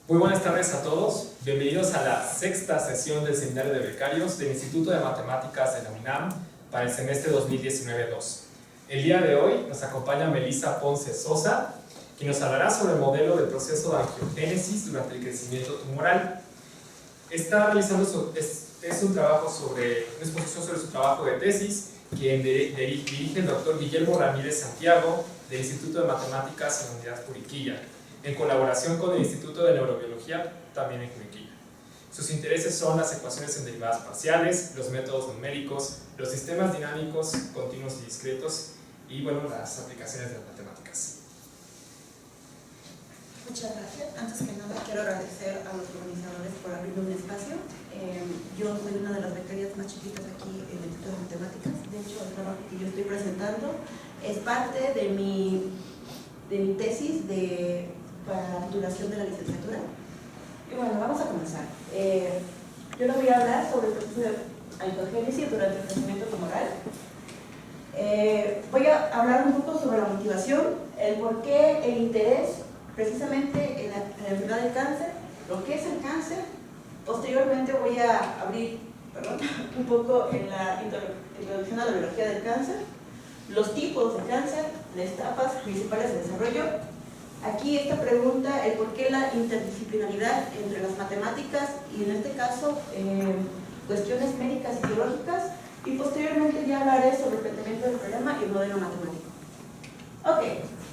Muy buenas tardes a todos, bienvenidos a la sexta sesión del Seminario de Becarios del Instituto de Matemáticas de la UNAM para el semestre 2019-2. El día de hoy nos acompaña Melissa Ponce Sosa, quien nos hablará sobre el modelo del proceso de angiogénesis durante el crecimiento tumoral. Está realizando un trabajo una exposición sobre su trabajo de tesis, que dirige el doctor Guillermo Ramírez Santiago del Instituto de Matemáticas en la Unidad Juriquilla, en colaboración con el Instituto de Neurobiología, también en Juriquilla. Sus intereses son las ecuaciones en derivadas parciales, los métodos numéricos, los sistemas dinámicos, continuos y discretos, y bueno, las aplicaciones de las matemáticas. Muchas gracias. Antes que nada quiero agradecer a los organizadores por abrirme un espacio. Yo soy una de las becarias más chiquitas aquí en el Instituto de Matemáticas. De hecho, el trabajo que yo estoy presentando es parte de mi tesis para la titulación de la licenciatura. Y bueno, vamos a comenzar. Yo les voy a hablar sobre el proceso de angiogénesis durante el crecimiento tumoral. Voy a hablar un poco sobre la motivación, el por qué, el interés precisamente en la enfermedad del cáncer, lo que es el cáncer. Posteriormente voy a abrir un poco en la introducción a la biología del cáncer, los tipos de cáncer, las etapas principales de desarrollo. Aquí esta pregunta, el por qué la interdisciplinaridad entre las matemáticas y en este caso cuestiones médicas y biológicas, y posteriormente ya hablaré sobre el planteamiento del problema y el modelo matemático. Ok,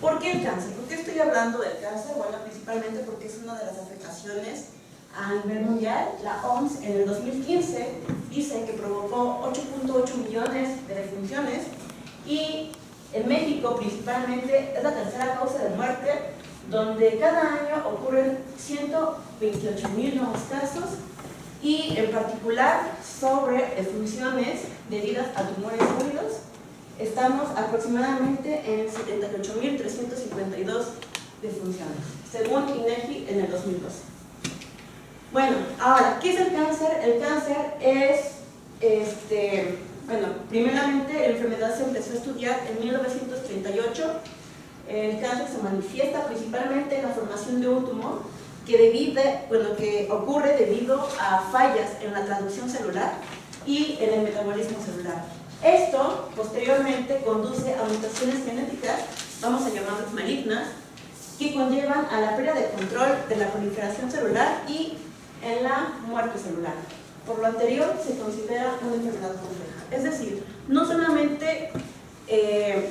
¿por qué el cáncer? ¿Por qué estoy hablando del cáncer? Bueno, principalmente porque es una de las afectaciones a nivel mundial. La OMS en el 2015 dice que provocó 8.8 millones de defunciones, y en México principalmente es la tercera causa de muerte, donde cada año ocurren 128,000 nuevos casos, y en particular sobre defunciones debidas a tumores sólidos. Estamos aproximadamente en 78,352 defunciones, según INEGI en el 2002. Bueno, ahora, ¿qué es el cáncer? El cáncer es, primeramente la enfermedad se empezó a estudiar en 1938. El cáncer se manifiesta principalmente en la formación de un tumor que ocurre debido a fallas en la transducción celular y en el metabolismo celular. Esto posteriormente conduce a mutaciones genéticas, vamos a llamarlas malignas, que conllevan a la pérdida de control de la proliferación celular y en la muerte celular. Por lo anterior, se considera una enfermedad compleja. Es decir, no solamente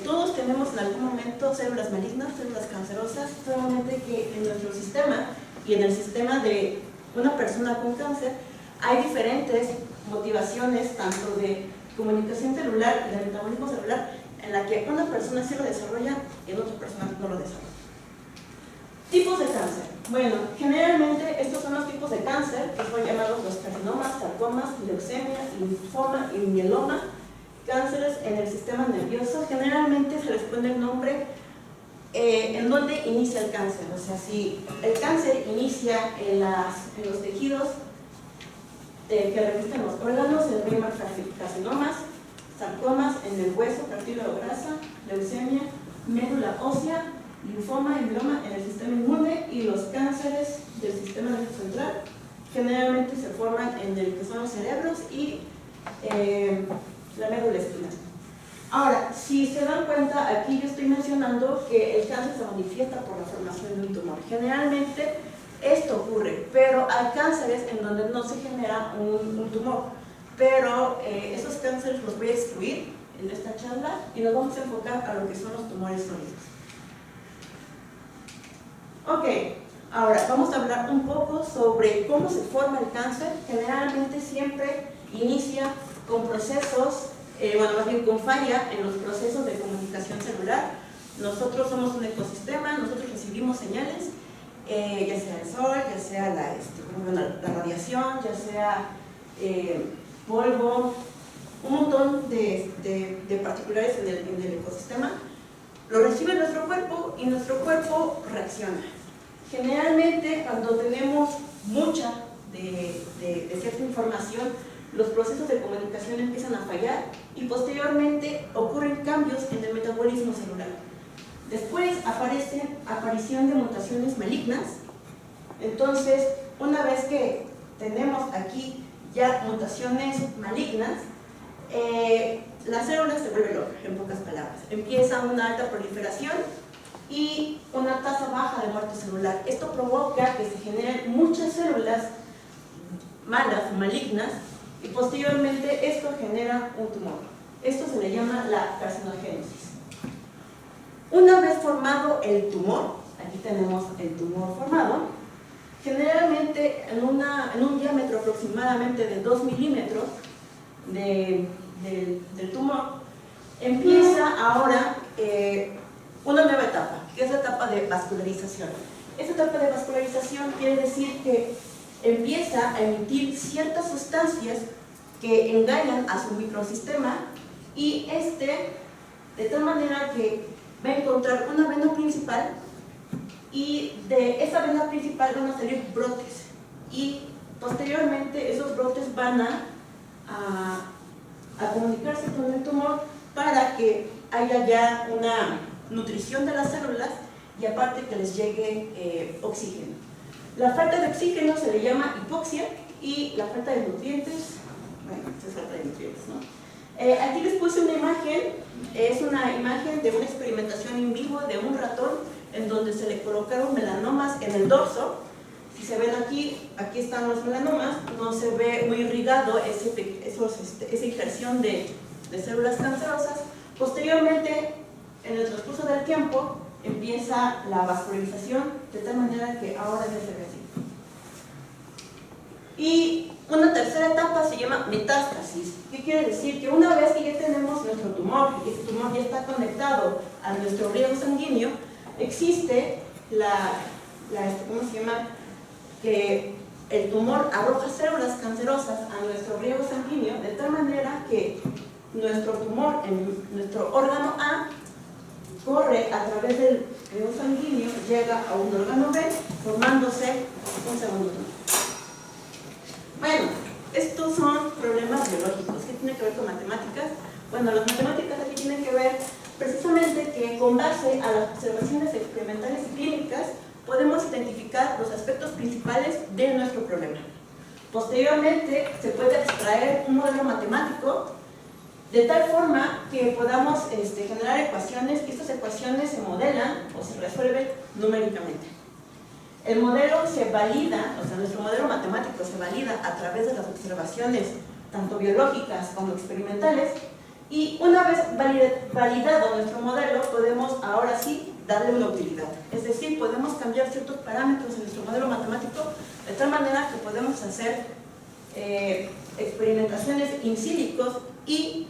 todos tenemos en algún momento células malignas, células cancerosas, solamente que en nuestro sistema y en el sistema de una persona con cáncer hay diferentes motivaciones, tanto de comunicación celular y de metabolismo celular, en la que una persona sí lo desarrolla y en otra persona no lo desarrolla. Tipos de cáncer. Bueno, generalmente estos son los tipos de cáncer que son llamados los carcinomas, sarcomas, leucemia, linfoma y mieloma. Cánceres en el sistema nervioso. Generalmente se les pone el nombre en donde inicia el cáncer. O sea, si el cáncer inicia en los tejidos que revisten los órganos, se le llaman carcinomas, sarcomas en el hueso, cartílago, grasa, leucemia, médula ósea, linfoma y mieloma en el sistema inmune, y los cánceres del sistema nervioso central generalmente se forman en el que son los cerebros y la médula espinal. Ahora, si se dan cuenta, aquí yo estoy mencionando que el cáncer se manifiesta por la formación de un tumor. Generalmente esto ocurre, pero hay cánceres en donde no se genera un tumor, pero esos cánceres los voy a excluir en esta charla y nos vamos a enfocar a lo que son los tumores sólidos. Ok, ahora vamos a hablar un poco sobre cómo se forma el cáncer. Generalmente siempre inicia con procesos, más bien con falla en los procesos de comunicación celular. Nosotros somos un ecosistema, nosotros recibimos señales, ya sea el sol, ya sea la radiación, ya sea polvo, un montón de particulares en el ecosistema. Lo recibe nuestro cuerpo y nuestro cuerpo reacciona. Generalmente, cuando tenemos mucha de cierta información, los procesos de comunicación empiezan a fallar y posteriormente ocurren cambios en el metabolismo celular. Después aparece aparición de mutaciones malignas Entonces, una vez que tenemos aquí ya mutaciones malignas, la célula se vuelve loca, en pocas palabras. Empieza una alta proliferación y una tasa baja de muerte celular. Esto provoca que se generen muchas células malas o malignas y posteriormente esto genera un tumor. Esto se le llama la carcinogénesis. Una vez formado el tumor, aquí tenemos el tumor formado, generalmente en un diámetro aproximadamente de 2 milímetros del tumor, empieza ahora una nueva etapa, que es la etapa de vascularización. Esta etapa de vascularización quiere decir que empieza a emitir ciertas sustancias que engañan a su microsistema y de tal manera que va a encontrar una vena principal y de esa vena principal van a salir brotes y posteriormente esos brotes van a comunicarse con el tumor para que haya ya una nutrición de las células y aparte que les llegue oxígeno. La falta de oxígeno se le llama hipoxia y la falta de nutrientes, bueno, es falta de nutrientes, ¿no? Aquí les puse una imagen, es una imagen de una experimentación in vivo de un ratón en donde se le colocaron melanomas en el dorso. Si se ven aquí están los melanomas, no se ve muy irrigado esa injerción de células cancerosas. Posteriormente, en el transcurso del tiempo, empieza la vascularización de tal manera que ahora ya se ve así. Y una tercera etapa se llama metástasis. ¿Qué quiere decir? Que una vez que ya tenemos nuestro tumor y ese tumor ya está conectado a nuestro riego sanguíneo, existe ¿cómo se llama? Que el tumor arroja células cancerosas a nuestro riego sanguíneo de tal manera que nuestro tumor en nuestro órgano A corre a través del riego sanguíneo, llega a un órgano B, formándose un segundo tumor. Bueno, estos son problemas biológicos. ¿Qué tiene que ver con matemáticas? Bueno, las matemáticas aquí tienen que ver precisamente que con base a las observaciones experimentales y clínicas podemos identificar los aspectos principales de nuestro problema. Posteriormente se puede extraer un modelo matemático de tal forma que podamos generar ecuaciones y estas ecuaciones se modelan o se resuelven numéricamente. El modelo se valida, o sea, nuestro modelo matemático se valida a través de las observaciones tanto biológicas como experimentales y una vez validado nuestro modelo podemos ahora sí darle una utilidad. Es decir, podemos cambiar ciertos parámetros en nuestro modelo matemático de tal manera que podemos hacer experimentaciones in silico y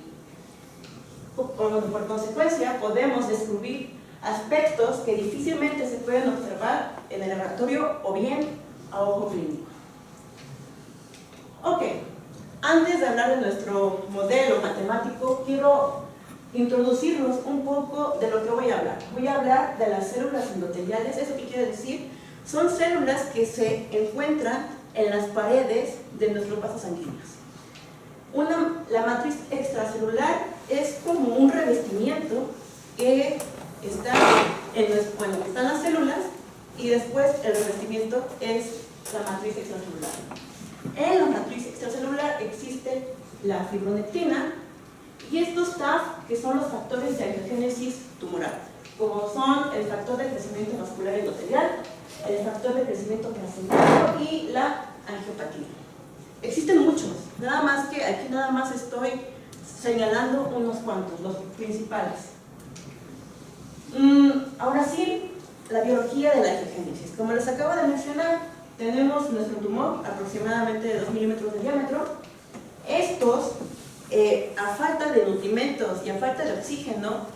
por consecuencia podemos descubrir aspectos que difícilmente se pueden observar en el laboratorio o bien a ojo clínico. Ok, antes de hablar de nuestro modelo matemático, quiero introducirnos un poco de lo que voy a hablar. Voy a hablar de las células endoteliales. ¿Eso qué quiere decir? Son células que se encuentran en las paredes de nuestros vasos sanguíneos. La matriz extracelular es como un revestimiento que está en las células y después el revestimiento es la matriz extracelular. En la matriz extracelular existe la fibronectina y estos TAF, que son los factores de angiogénesis tumoral, como son el factor de crecimiento vascular endotelial, el factor de crecimiento placentario y la angiopatía. Existen muchos, nada más que aquí nada más estoy señalando unos cuantos, los principales. Ahora sí, la biología de la angiogénesis. Como les acabo de mencionar, tenemos nuestro tumor aproximadamente de 2 milímetros de diámetro. Estos, a falta de nutrimentos y a falta de oxígeno,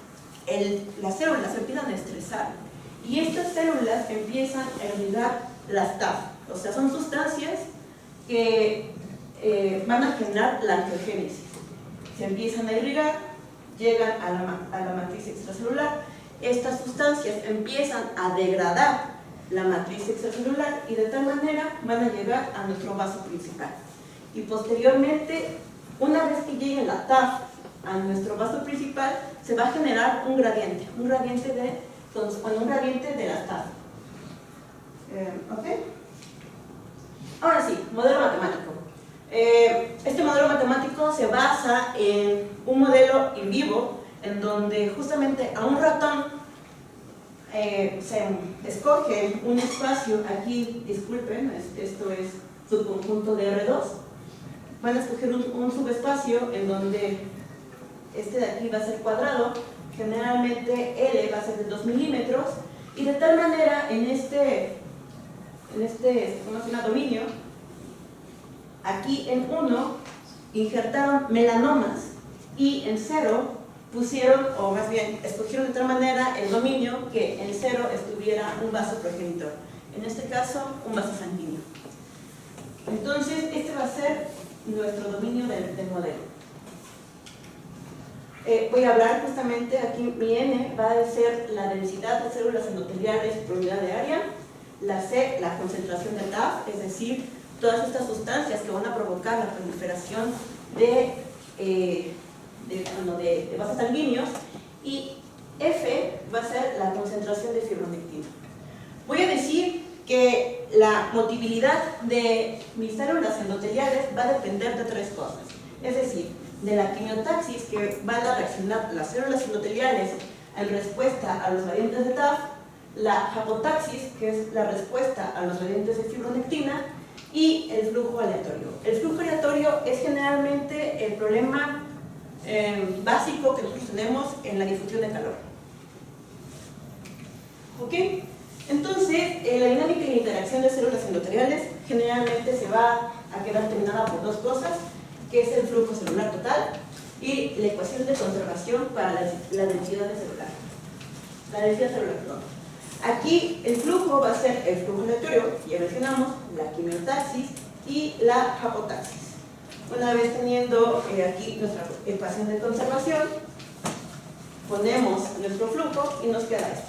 las células se empiezan a estresar y estas células empiezan a irrigar las TAF, o sea, son sustancias que van a generar la angiogénesis. Se empiezan a irrigar, llegan a la matriz extracelular. Estas sustancias empiezan a degradar la matriz extracelular y de tal manera van a llegar a nuestro vaso principal. Y posteriormente, una vez que llegue la TAF a nuestro vaso principal, se va a generar un gradiente de la TAF. ¿Ok? Ahora sí, modelo matemático. Este modelo matemático se basa en un modelo in vivo en donde justamente a un ratón se escoge un espacio, aquí disculpen, esto es subconjunto de R2, van a escoger un subespacio en donde este de aquí va a ser cuadrado, generalmente L va a ser de 2 milímetros, y de tal manera en este ¿cómo se llama? Dominio, aquí en 1 injertaron melanomas y en 0 pusieron, o más bien escogieron de tal manera el dominio que en 0 estuviera un vaso progenitor, en este caso un vaso sanguíneo. Entonces este va a ser nuestro dominio del modelo. Voy a hablar justamente, aquí mi N va a ser la densidad de células endoteliales por unidad de área, la C, la concentración de TAF, es decir, todas estas sustancias que van a provocar la proliferación de vasos sanguíneos, y F va a ser la concentración de fibronectina. Voy a decir que la motilidad de mis células endoteliales va a depender de 3 cosas, es decir, de la quimiotaxis que van a reaccionar las células endoteliales en respuesta a los gradientes de TAF, la japotaxis, que es la respuesta a los gradientes de fibronectina, y el flujo aleatorio. El flujo aleatorio es generalmente el problema básico que nosotros tenemos en la difusión de calor. ¿Ok? Entonces, la dinámica y la interacción de células endoteliales generalmente se va a quedar determinada por 2 cosas, que es el flujo celular total y la ecuación de conservación para la densidad celular. La densidad celular, perdón. Aquí el flujo va a ser el flujo aleatorio, ya mencionamos, la quimiotaxis y la japotaxis. Una vez teniendo aquí nuestra ecuación de conservación, ponemos nuestro flujo y nos queda esto.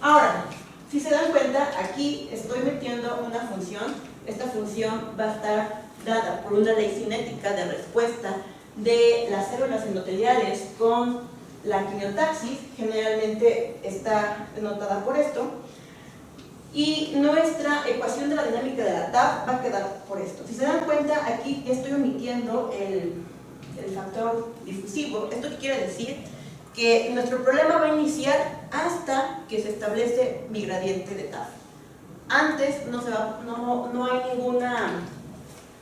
Ahora, si se dan cuenta, aquí estoy metiendo una función. Esta función va a estar dada por una ley cinética de respuesta de las células endoteliales con la quimiotaxis, generalmente está denotada por esto, y nuestra ecuación de la dinámica de la TAF va a quedar por esto. Si se dan cuenta, aquí estoy omitiendo el factor difusivo. ¿Esto qué quiere decir? Que nuestro problema va a iniciar hasta que se establece mi gradiente de TAF. Antes no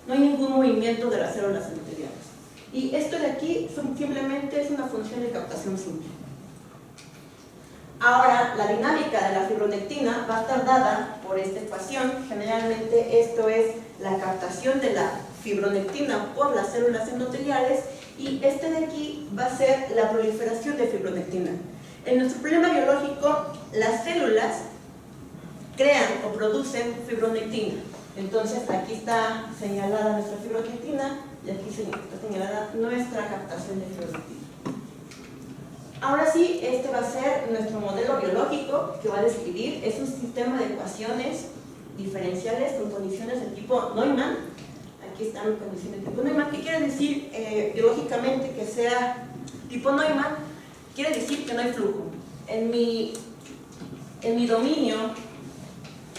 hay ningún movimiento de las células endoteliales. Y esto de aquí simplemente es una función de captación simple. Ahora, la dinámica de la fibronectina va a estar dada por esta ecuación. Generalmente esto es la captación de la fibronectina por las células endoteliales, y este de aquí va a ser la proliferación de fibronectina. En nuestro problema biológico, las células crean o producen fibronectina. Entonces aquí está señalada nuestra fibronectina y aquí está señalada nuestra captación de fibronectina. Ahora sí, este va a ser nuestro modelo biológico que va a describir, es un sistema de ecuaciones diferenciales con condiciones de tipo Neumann. Aquí están condiciones de tipo Neumann. ¿Qué quiere decir biológicamente que sea tipo Neumann? Quiere decir que no hay flujo. En mi dominio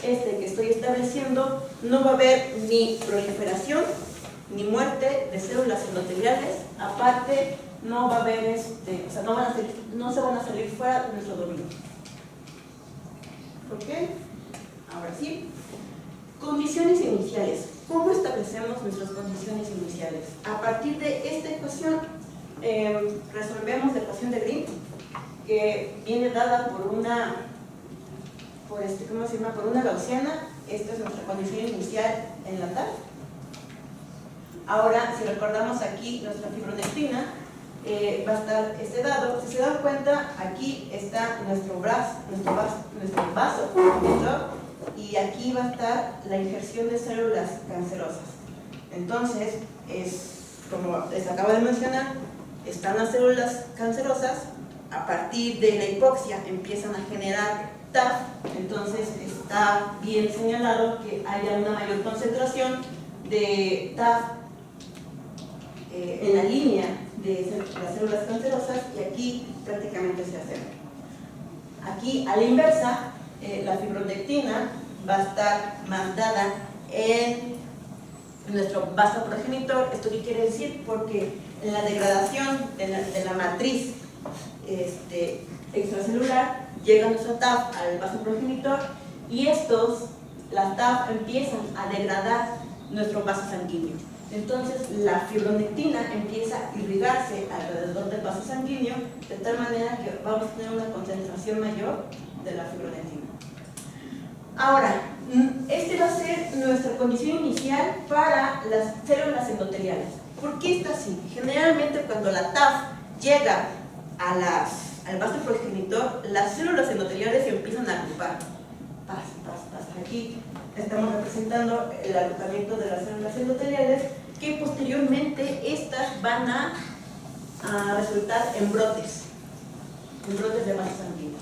que estoy estableciendo, no va a haber ni proliferación ni muerte de células endoteliales. Aparte, no va a haber o sea, no se van a salir fuera de nuestro dominio. ¿Ok? Ahora sí. Condiciones iniciales. ¿Cómo establecemos nuestras condiciones iniciales? A partir de esta ecuación, resolvemos la ecuación de Green, que viene dada por una gaussiana. Esta es nuestra condición inicial en la TAF. Ahora, si recordamos aquí nuestra fibronectina, va a estar este dado. Si se dan cuenta, aquí está nuestro vaso, y aquí va a estar la injerción de células cancerosas. Entonces, como les acabo de mencionar, están las células cancerosas, a partir de la hipoxia empiezan a generar TAF, entonces está bien señalado que haya una mayor concentración de TAF en la línea de las células cancerosas, y aquí prácticamente se hace. Aquí a la inversa, la fibronectina va a estar mandada en nuestro vaso progenitor. ¿Esto qué quiere decir? Porque en la degradación de la matriz extracelular llega nuestra TAF al vaso progenitor y las TAF empiezan a degradar nuestro vaso sanguíneo. Entonces la fibronectina empieza a irrigarse alrededor del vaso sanguíneo de tal manera que vamos a tener una concentración mayor de la fibronectina. Ahora, va a ser nuestra condición inicial para las células endoteliales. ¿Por qué está así? Generalmente cuando la TAF llega al vaso progenitor, las células endoteliales se empiezan a agrupar. Aquí estamos representando el agrupamiento de las células endoteliales, que posteriormente estas van a resultar en brotes de vaso sanguíneo.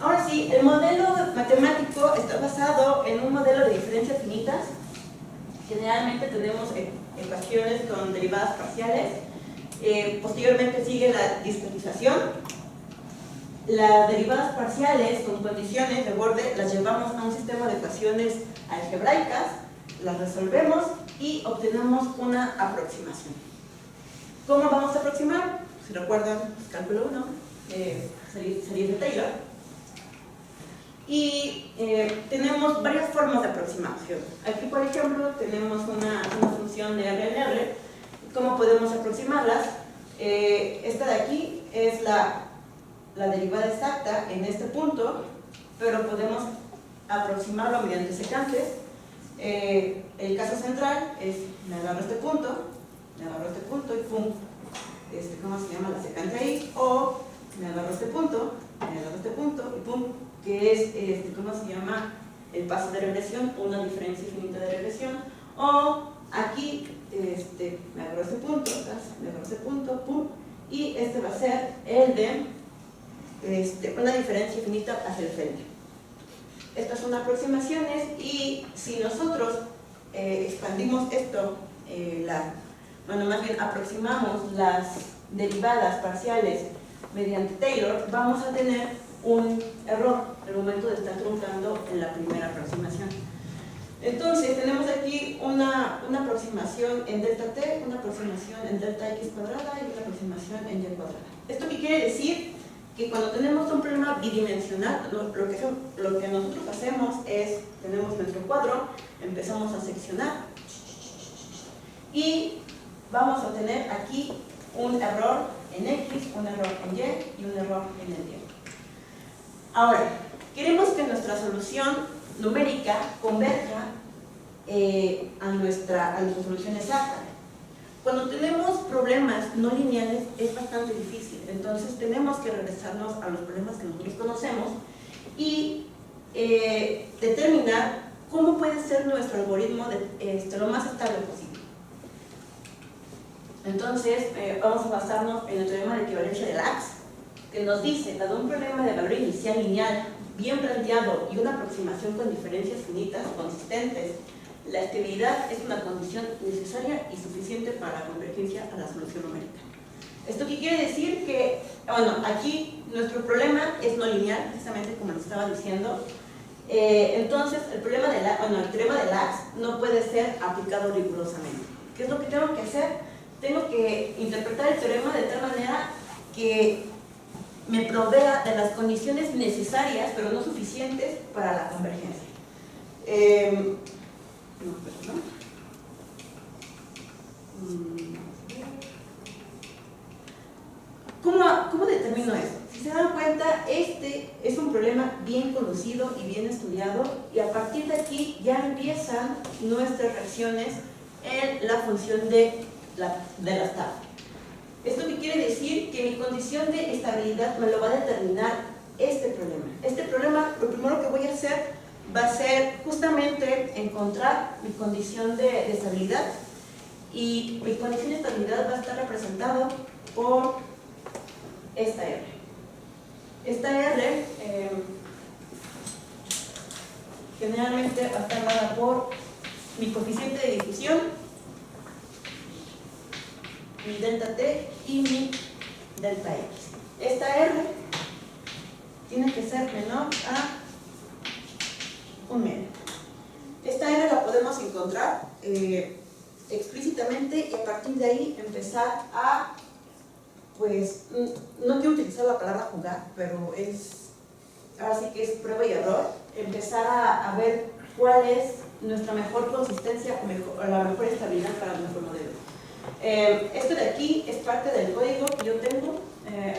Ahora sí, el modelo matemático está basado en un modelo de diferencias finitas. Generalmente tenemos ecuaciones con derivadas parciales. Posteriormente sigue la discretización. Las derivadas parciales con condiciones de borde las llevamos a un sistema de ecuaciones algebraicas, las resolvemos y obtenemos una aproximación. ¿Cómo vamos a aproximar? Si recuerdan, cálculo 1, series de Taylor. Y tenemos varias formas de aproximación. Aquí, por ejemplo, tenemos una función de R en R. ¿Cómo podemos aproximarlas? Esta de aquí es la derivada exacta en este punto, pero podemos aproximarlo mediante secantes. El caso central es, me agarro este punto y pum, ¿cómo se llama la secante ahí? O me agarro este punto y pum, que es, ¿cómo se llama? El paso de regresión, una diferencia infinita de regresión. O aquí, me agarro este punto, pum, y va a ser el de una diferencia infinita hacia el frente. Estas son aproximaciones y si nosotros expandimos esto, más bien aproximamos las derivadas parciales mediante Taylor, vamos a tener un error al momento de estar truncando en la primera aproximación. Entonces tenemos aquí una aproximación en delta t, una aproximación en delta x cuadrada y una aproximación en y cuadrada. ¿Esto qué quiere decir? Que cuando tenemos un problema bidimensional, lo que nosotros hacemos es, tenemos nuestro cuadro, empezamos a seccionar y vamos a tener aquí un error en X, un error en Y y un error en el Y. Ahora, queremos que nuestra solución numérica converja a nuestra solución exacta. Cuando tenemos problemas no lineales es bastante difícil, entonces tenemos que regresarnos a los problemas que nosotros conocemos y determinar cómo puede ser nuestro algoritmo lo más estable posible. Entonces vamos a basarnos en el teorema de equivalencia de Lax, que nos dice, dado un problema de valor inicial lineal bien planteado y una aproximación con diferencias finitas consistentes, la estabilidad es una condición necesaria y suficiente para la convergencia a la solución numérica. ¿Esto qué quiere decir? Que, bueno, aquí nuestro problema es no lineal, precisamente como les estaba diciendo. Entonces, el teorema de Lax no puede ser aplicado rigurosamente. ¿Qué es lo que tengo que hacer? Tengo que interpretar el teorema de tal manera que me provea de las condiciones necesarias, pero no suficientes, para la convergencia. ¿Cómo determino eso? Si se dan cuenta, este es un problema bien conocido y bien estudiado, y a partir de aquí ya empiezan nuestras reacciones en la función de las TAF. ¿Esto qué quiere decir? Que mi condición de estabilidad me lo va a determinar este problema. Este problema, lo primero que voy a hacer va a ser justamente encontrar mi condición de estabilidad, y mi condición de estabilidad va a estar representada por esta R. Esta R generalmente va a estar dada por mi coeficiente de difusión, mi delta t y mi delta x. Esta R tiene que ser menor a un medio. Esta R la podemos encontrar explícitamente y a partir de ahí empezar a, pues, no quiero utilizar la palabra jugar, pero ahora sí que es prueba y error, empezar a ver cuál es nuestra mejor consistencia o la mejor estabilidad para nuestro modelo. Esto de aquí es parte del código que yo tengo.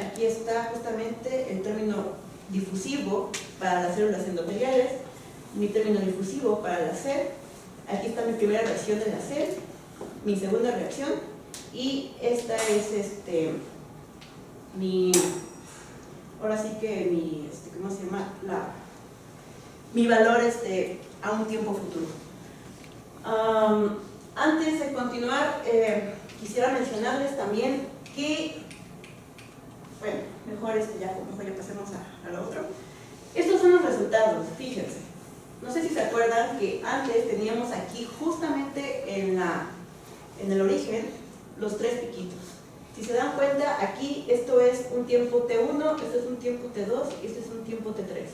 Aquí está justamente el término difusivo para las células endoteliales, mi término difusivo para la SER. Aquí está mi primera reacción de la SER, mi segunda reacción, y esta es ahora sí que ¿cómo se llama? Mi valor a un tiempo futuro. Antes de continuar, quisiera mencionarles también que, bueno, mejor ya pasemos a lo otro. Estos son los resultados, fíjense. No sé si se acuerdan que antes teníamos aquí justamente en el origen los 3 piquitos. Si se dan cuenta, aquí esto es un tiempo T1, esto es un tiempo T2 y esto es un tiempo T3.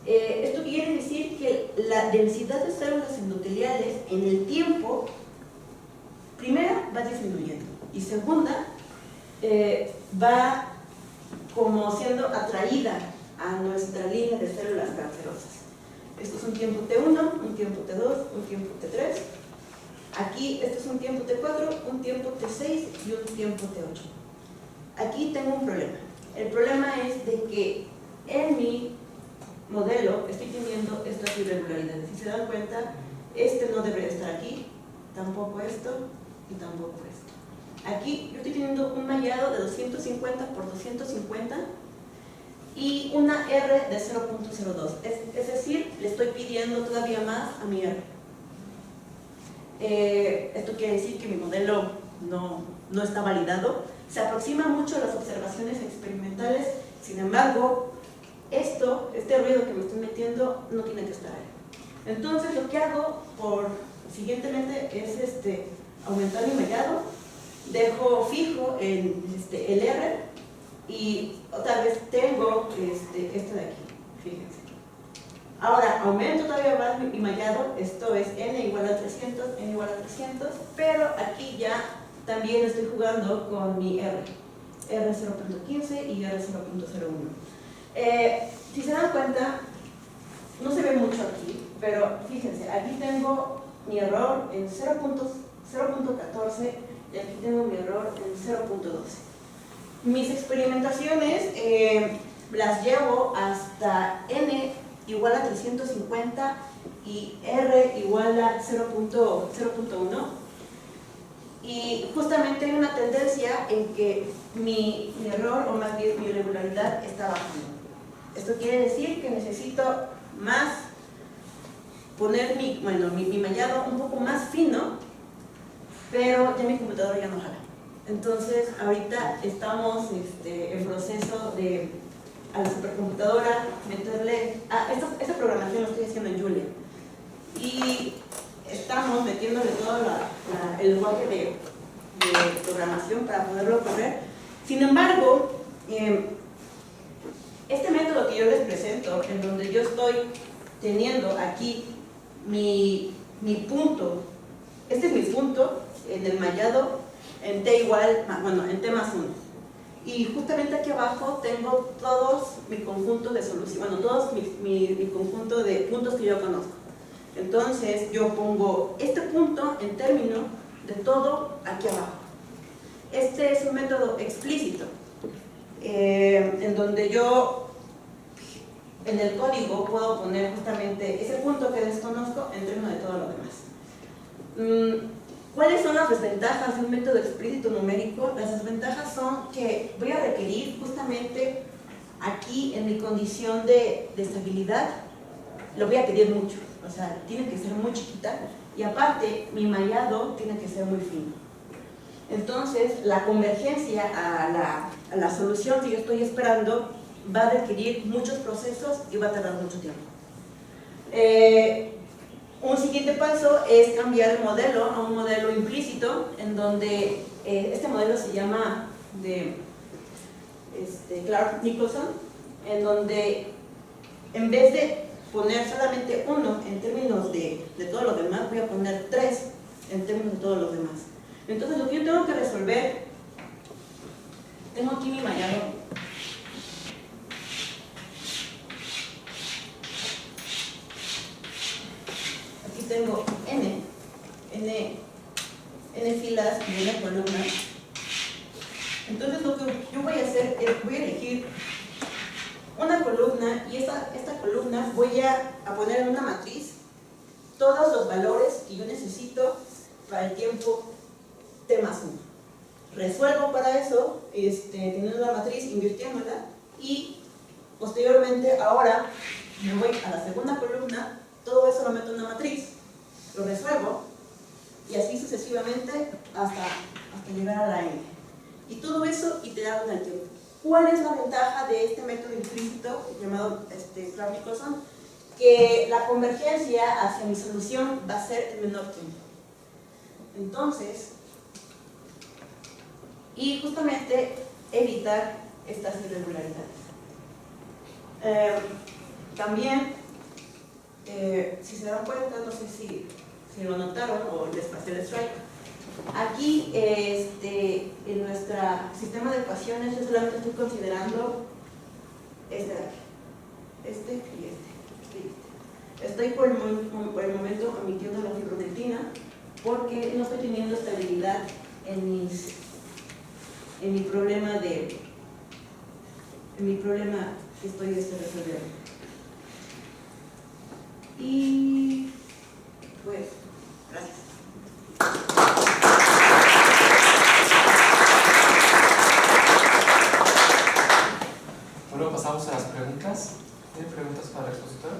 Esto quiere decir que la densidad de células endoteliales en el tiempo, primera, va disminuyendo y segunda, va como siendo atraída a nuestra línea de células cancerosas. Esto es un tiempo T1, un tiempo T2, un tiempo T3. Aquí esto es un tiempo T4, un tiempo T6 y un tiempo T8. Aquí tengo un problema. El problema es de que en mi modelo estoy teniendo estas irregularidades. Si se dan cuenta, no debería estar aquí, tampoco esto y tampoco esto. Aquí yo estoy teniendo un mallado de 250 por 250 y una R de 0.02. Es decir, le estoy pidiendo todavía más a mi R. Esto quiere decir que mi modelo no está validado. Se aproxima mucho a las observaciones experimentales, sin embargo, este ruido que me estoy metiendo no tiene que estar ahí. Entonces lo que hago siguientemente es aumentar mi mallado, dejo fijo el R y otra vez tengo esto de aquí, fíjense. Ahora aumento todavía más mi mallado, esto es n igual a 300, n igual a 300, pero aquí ya también estoy jugando con mi R 0.15 y R 0.01. Si se dan cuenta, no se ve mucho aquí, pero fíjense, aquí tengo mi error en 0.14 y aquí tengo mi error en 0.12. Mis experimentaciones las llevo hasta n igual a 350 y r igual a 0.1, y justamente hay una tendencia en que mi error, o más bien mi irregularidad, está bajando. Esto quiere decir que necesito poner mi mallado un poco más fino, pero ya mi computadora ya no jala. Entonces ahorita estamos en proceso de a la supercomputadora meterle, esta programación lo estoy haciendo en Julia, y estamos metiéndole todo el lenguaje de programación para poderlo correr. Sin embargo, este método que yo les presento, en donde yo estoy teniendo aquí mi punto, este es mi punto en el mallado en T igual, en T más 1. Y justamente aquí abajo tengo todos mi conjunto de soluciones, todos mi conjunto de puntos que yo conozco. Entonces yo pongo este punto en término de todo aquí abajo. Este es un método explícito, en donde yo en el código puedo poner justamente ese punto que desconozco en término de todo lo demás. ¿Cuáles son las desventajas de un método explícito numérico? Las desventajas son que voy a requerir justamente aquí en mi condición de estabilidad, lo voy a pedir mucho, o sea, tiene que ser muy chiquita, y aparte mi mallado tiene que ser muy fino. Entonces la convergencia a la solución que yo estoy esperando va a requerir muchos procesos y va a tardar mucho tiempo. Un siguiente paso es cambiar el modelo a un modelo implícito, en donde este modelo se llama de Clark-Nicholson, en donde en vez de poner solamente 1 en términos de todos los demás, voy a poner 3 en términos de todos los demás. Entonces lo que yo tengo que resolver, tengo aquí mi marcador. Aquí tengo n filas y n columnas. Entonces lo que yo voy a hacer es, voy a elegir una columna y esta columna voy a poner en una matriz todos los valores que yo necesito para el tiempo t más 1. Resuelvo para eso, teniendo la matriz, invirtiéndola, y posteriormente ahora me voy a la segunda columna, todo eso lo meto en una matriz, lo resuelvo, y así sucesivamente hasta llegar a la n. Y todo eso iterado en el tiempo. ¿Cuál es la ventaja de este método implícito llamado Clark-Nicolson? Que la convergencia hacia mi solución va a ser el menor tiempo. Entonces, y justamente evitar estas irregularidades. También, si se dan cuenta, no sé si lo notaron o les pasé el strike, aquí en nuestro sistema de ecuaciones yo solamente estoy considerando este de aquí, este y este. Estoy por el momento omitiendo la fibronectina porque no estoy teniendo estabilidad en mi problema que estoy resolviendo. Y pues, gracias. Bueno, pasamos a las preguntas. ¿Tienen preguntas para el expositor?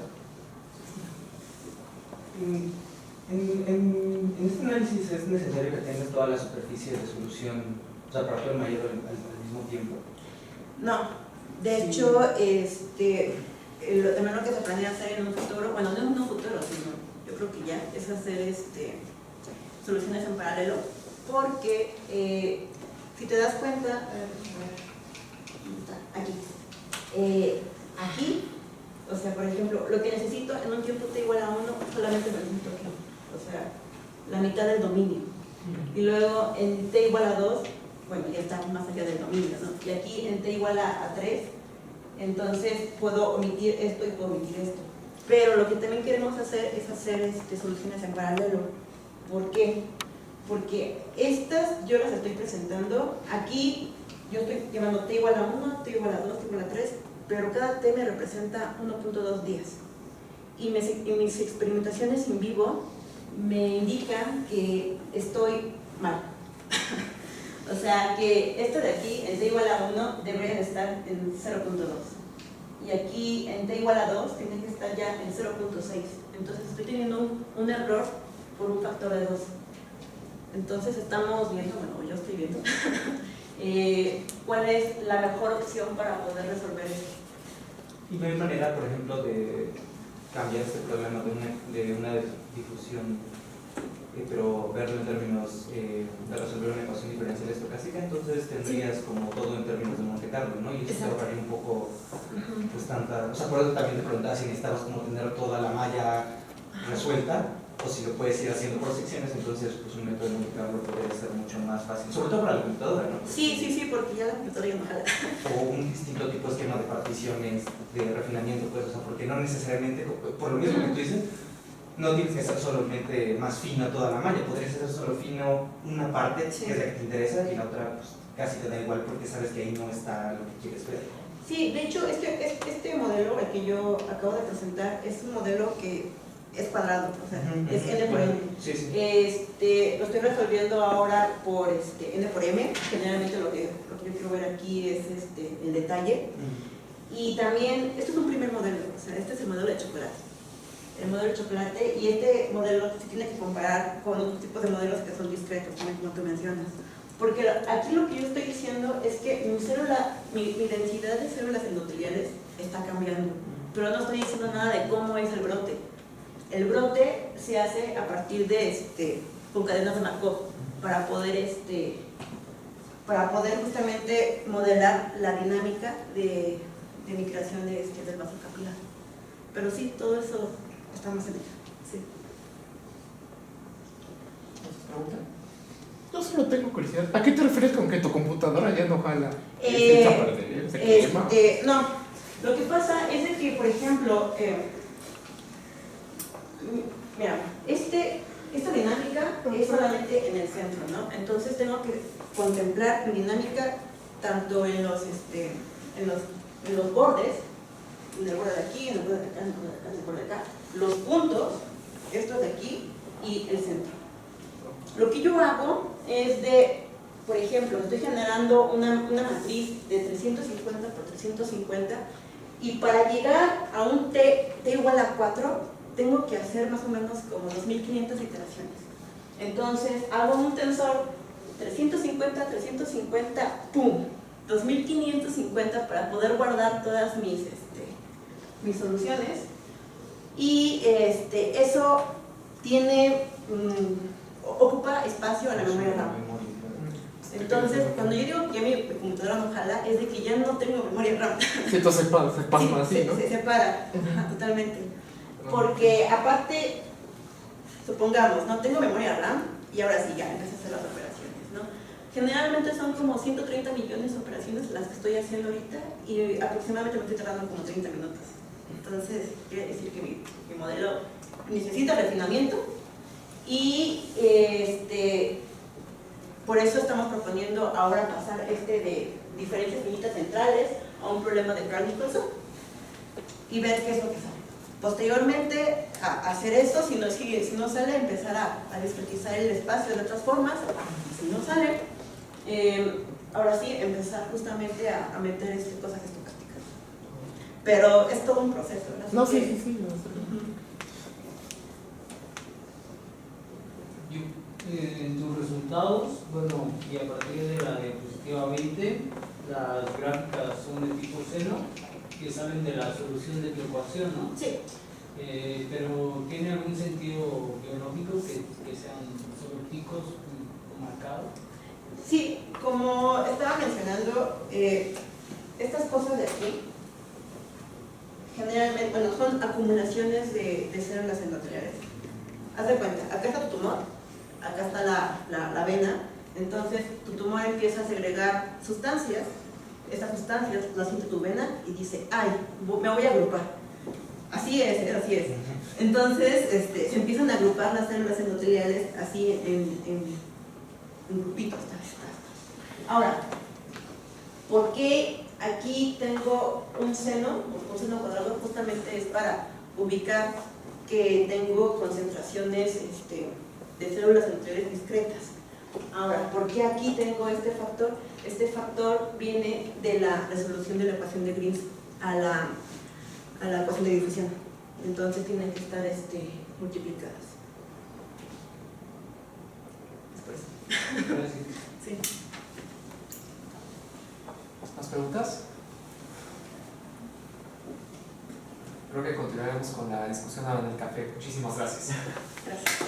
En este análisis es necesario que tengas toda la superficie de solución, o sea, para todo el mayor al mismo tiempo. No, de hecho, lo menos que se planea hacer en un futuro, bueno, no en un futuro, sino yo creo que ya, es hacer soluciones en paralelo, porque si te das cuenta, aquí, o sea, por ejemplo, lo que necesito en un tiempo t igual a 1, solamente lo necesito aquí, o sea, la mitad del dominio. Y luego en t igual a 2, bueno, ya está más allá del dominio, ¿no? Y aquí en t igual a 3, entonces puedo omitir esto y puedo omitir esto. Pero lo que también queremos hacer es hacer soluciones en paralelo. ¿Por qué? Porque estas yo las estoy presentando, aquí yo estoy llamando t igual a 1, t igual a 2, t igual a 3, pero cada t me representa 1.2 días. Y mis experimentaciones en vivo me indican que estoy mal. O sea, que esto de aquí, en t igual a 1, debería de estar en 0.2. Y aquí, en t igual a 2, tiene que estar ya en 0.6. Entonces estoy teniendo un error por un factor de 2. Entonces estamos viendo, bueno, yo estoy viendo, cuál es la mejor opción para poder resolver esto. ¿Y no hay manera, por ejemplo, de cambiar este problema de una difusión, pero verlo en términos de resolver una ecuación diferencial estocástica? Entonces tendrías como todo en términos de Monte Carlo, ¿no? Y eso te ahorraría un poco, pues tanta... O sea, por eso también te preguntaba si necesitabas como tener toda la malla resuelta, o si lo puedes ir haciendo por secciones. Entonces pues un método de Monte Carlo podría ser mucho más fácil, sobre todo para la computadora, ¿no? Sí, porque ya la computadora ya no jala. O un distinto tipo de esquema de particiones, de refinamiento, pues, o sea, porque no necesariamente, por lo mismo que tú dices, no tienes que ser solamente más fino toda la malla, podrías hacer solo fino una parte, que es la que te interesa, y la otra pues casi te da igual porque sabes que ahí no está lo que quieres ver. Sí, de hecho, este modelo, el que yo acabo de presentar, es un modelo que es cuadrado, o sea, es n por m. Sí, sí. Lo estoy resolviendo ahora por n por m. Generalmente lo que yo quiero ver aquí es el detalle. Y también, esto es un primer modelo, o sea, este es el modelo de chocolate. El modelo de chocolate, y este modelo se tiene que comparar con otros tipos de modelos que son discretos, como tú mencionas. Porque aquí lo que yo estoy diciendo es que mi densidad de células endoteliales está cambiando, pero no estoy diciendo nada de cómo es el brote. El brote se hace a partir de con cadenas de Markov para poder justamente modelar la dinámica de mi creación del vaso capilar. Pero sí, todo eso estamos en ello. Sí. ¿Pregunta? Yo solo tengo curiosidad. ¿A qué te refieres con que tu computadora ya no jala? Eh, ¿Se echa a perder? ¿Se quema? No, lo que pasa es de que, por ejemplo, mira, esta dinámica es solamente en el centro, ¿no? Entonces tengo que contemplar mi dinámica tanto en los bordes, en el borde de aquí, en el borde de acá, en el borde de acá, en el borde de acá, los puntos, estos de aquí y el centro. Lo que yo hago es por ejemplo, estoy generando una matriz de 350 por 350 y para llegar a un t igual a 4 tengo que hacer más o menos como 2500 iteraciones. Entonces hago un tensor 350, 350, ¡pum! 2550 para poder guardar todas mis soluciones y eso ocupa espacio en la memoria RAM. Entonces, cuando yo digo que mi computadora no jala, es de que ya no tengo memoria RAM. Sí, entonces se pasma así, ¿no? Se separa, totalmente. Porque aparte, supongamos, no tengo memoria RAM y ahora sí ya empiezo a hacer las operaciones, ¿no? Generalmente son como 130 millones de operaciones las que estoy haciendo ahorita y aproximadamente me estoy tardando como 30 minutos. Entonces, quiere decir que mi modelo necesita refinamiento y por eso estamos proponiendo ahora pasar de diferencias finitas centrales a un problema de Kronig-Wilson y ver qué es lo que sale. Posteriormente, a hacer eso, si no sale, empezar a discretizar el espacio de otras formas. Si no sale, ahora sí, empezar justamente a meter cosas estocásticas. Pero es todo un proceso, ¿verdad? No, sí. En tus resultados, bueno, y a partir de la diapositiva 20, las gráficas son de tipo seno, que salen de la solución de tu ecuación, ¿no? Sí. Pero ¿tiene algún sentido biológico que sean solo picos marcados? Sí, como estaba mencionando, estas cosas de aquí, generalmente, bueno, son acumulaciones de células endoteliales. Haz de cuenta, acá está tu tumor, acá está la vena, entonces tu tumor empieza a segregar sustancias, estas sustancias las siente tu vena y dice, ay, me voy a agrupar. Así es. Entonces se empiezan a agrupar las células endoteliales así en grupitos. Ahora, ¿por qué aquí tengo un seno cuadrado? Justamente es para ubicar que tengo concentraciones de células endoteliales discretas. Ahora, ¿por qué aquí tengo este factor? Este factor viene de la resolución de la ecuación de Green a la ecuación de difusión. Entonces tienen que estar multiplicadas. Después. Gracias. Sí. ¿Más preguntas? Creo que continuaremos con la discusión ahora en el café. Muchísimas gracias. Gracias.